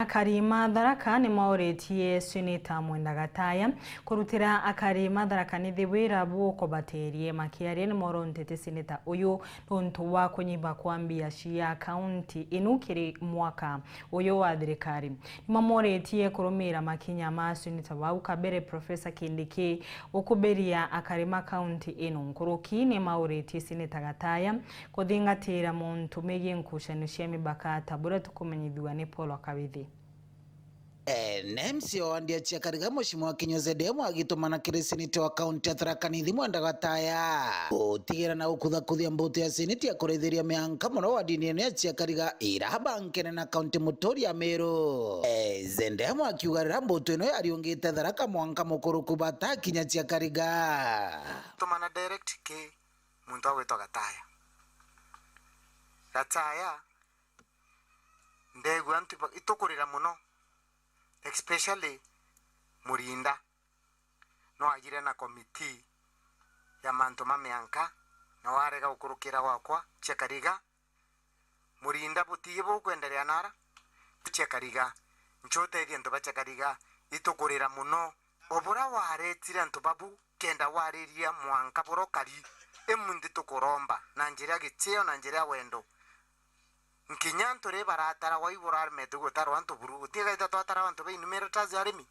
Akarima Tharaka ni mauritie Seneta Mwenda Gataya kurutira akarima Tharaka ni wira bwoko baterie makiaria ni morontete Seneta uyu nontu wa kunyiba kwa mbiacara kaunti inukiri mwaka uyu wa thirikari ni mamoritie kurumira makinya ma Seneta wau kabere Professor Kindiki ukuberia akarima kaunti ino nkuruki ni mauritie Seneta Gataya kuthingatira muntu megie nkushano cia mibaka tabura tukumenyithua ni Paul Akawithi. Nemsio andia chia kariga mheshimiwa Kinyoze Demo agitumana kiri seneta wa kaunti ya Tharaka Nithi Mwenda Gataya utigira na ukuthakuthia mbuto ya seneti ya kurithiria mianka muno wa dini ya chia kariga iraba nkene na kaunti mutori ya Meru. Zendemo akiugarira mbuto ino yariungite Tharaka mwanka mukuru kubata kinya chia kariga tumana direct ke muntu awetwa Gataya ndegu antu itukurira muno especially Murinda no agire na committee ya manto mameanka na warega ukurukira wakwa chekariga Murinda butiye bo kwendelea nara chekariga nchote iri nto bachekariga itukurira muno obura waretira nto babu kenda wariria mwanka borokari emundi tukuromba na njira giteo na njira wendo nkinyanto re baratara waibura metugo tarwanto buru utiga itatwatara wanto be numero tazi arimi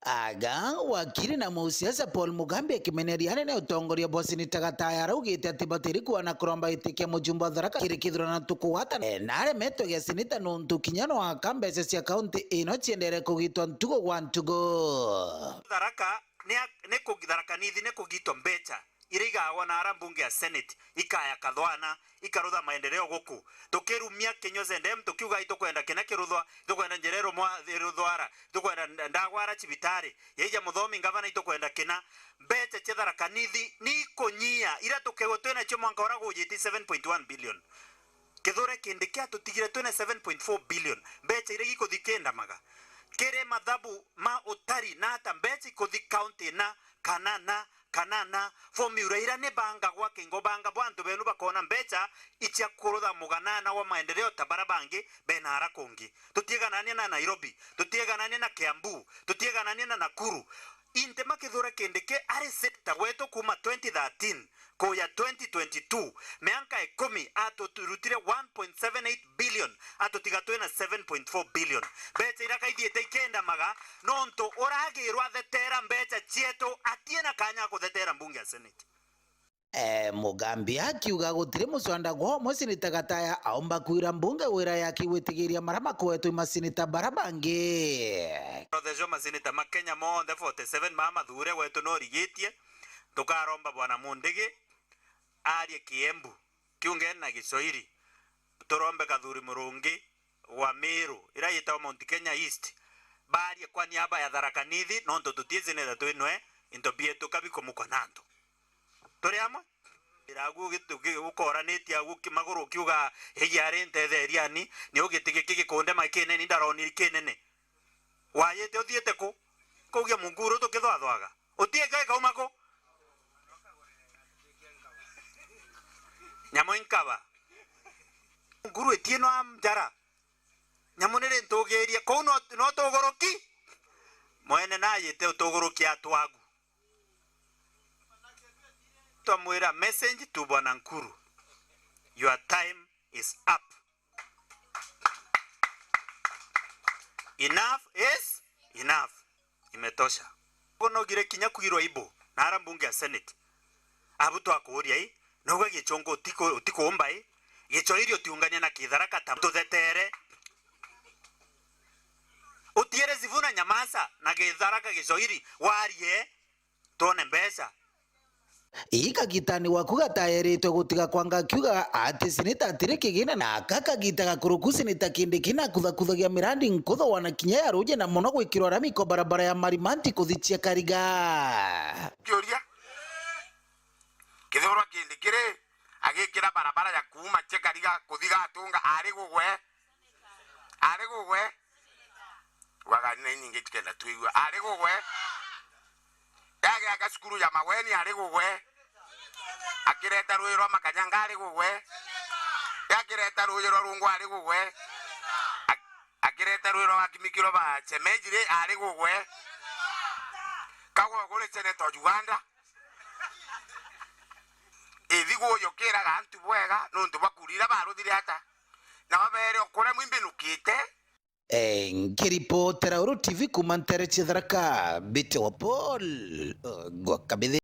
aga wakiri na muusiasa Paul Mugambi akimeneriana na utongoria bosini Gataya raugite ati batiri kuana kuromba itike mujumba Tharaka kirikithirana tukuwata nare meto ya seneta nontu kinyano akambese cia kaunti ino ciendere kugitwa ntugo wa ntugo Tharaka ne Tharaka Nithi ne kugitwa mbecha iriga wana arambunge ya Senate ikaya kathwana ikarutha maendeleo guku tukirumia Kinyoze Demo tukiuga itokwenda kina kiruthwa itokwenda njerero mwa ruthwara itokwenda ndagwara cibitari yeja muthomi ngavana itokwenda kina mbecha cia Tharaka Nithi ni konyia ira tukewo twena cio mwanka ora gujiti 7.1 billion kithure Kindiki atutigire twena 7.4 billion mbecha ire gikuthikenda maga kere mathabu ma utari na ata mbecha ikuthi county na kanana formula ira ne banga gwa kingo banga bwantu benu bakona mbecha icha kurutha muganana wa maendeleo tabarabangi benara kongi tutieganania na Nairobi tutieganania na Kiambu tutieganania na Nakuru inte makithure Kindiki ari sekta wetu kuma 2013 koya 2022 meanka 10 atuturutire 1.78 billion atutigatwe na 7.4 billion becha ira kaithiete ikenda maga nonto oragirwa thetera mbecha chieto atiena kanya kuthetera mbunge ya Senate. Mugambi akiuga gutire muswanda gwo museneta Gataya aomba kuira mbunge wira yaki witigiria marama kwetu maseneta barabangi Prothejo maseneta makenya monde 47 mama dhure wetu no rigitie tukaromba bwana Mundigi arie Kiembu kiunge na Gicoiri turombe Kathuri Murungi wa Meru ira yita Mount Kenya East barie kwa niaba ya Tharaka Nithi nonto tutieze ne twinwe into bietu kabiko mukonanto toriama iragu gitu ukora neti agu kimaguru kiuga heyare ntetheriani ni ugitige kigikonde makene ni ndaroni kinene wayete uthiete ko kugia munguru tukithwathwaga utiega kaumako nyamo inkaba nguru etieno amjara nyamonere ntogeria ko no togoroki mwene na yete utogoroki atwagu Tomwira message to Bwana Nkuru. Your time is up. Enough is enough. Imetosha. Kono gire kinya kugirwa ibo na arambunge ya Senate. Abuto akoria no gichongo tiko ombai gichoirio tiunganya na Kitharaka tamtuthetere. Utiere zivuna nyamasa na Kitharaka gichoiri warie tone mbesa. Ikagitani waku Gataya gutiga kwanga kiuga ati seneta atire kigina na akakagita gakuruku seneta Kindiki na kuthakuthagia mirandi nkutho wana kinya ya ruje na muno gwikirwa ramiko barabara ya Marimanti kuthichia kariga kioria kithura Kindiki agikira barabara ya kuma chekariga kuthiga atunga ari gugwe waga nini ngikenda tuigwa ari gugwe yage agacukuru ya Maweni ari gugwe akireta ruiro makanyanga ari gugwe yakireta ruiro rungu ari gugwe kireta rwiro wakimikiro ba chemejire ari gugwe kago gore seneto Uganda ethigo yokera gantu bwega nundu bakurira baruthire hata na babere okore mwimbinukite ngiripotera Uru TV kuma Nterechi Tharaka Bite wa Paul Gwakabithe.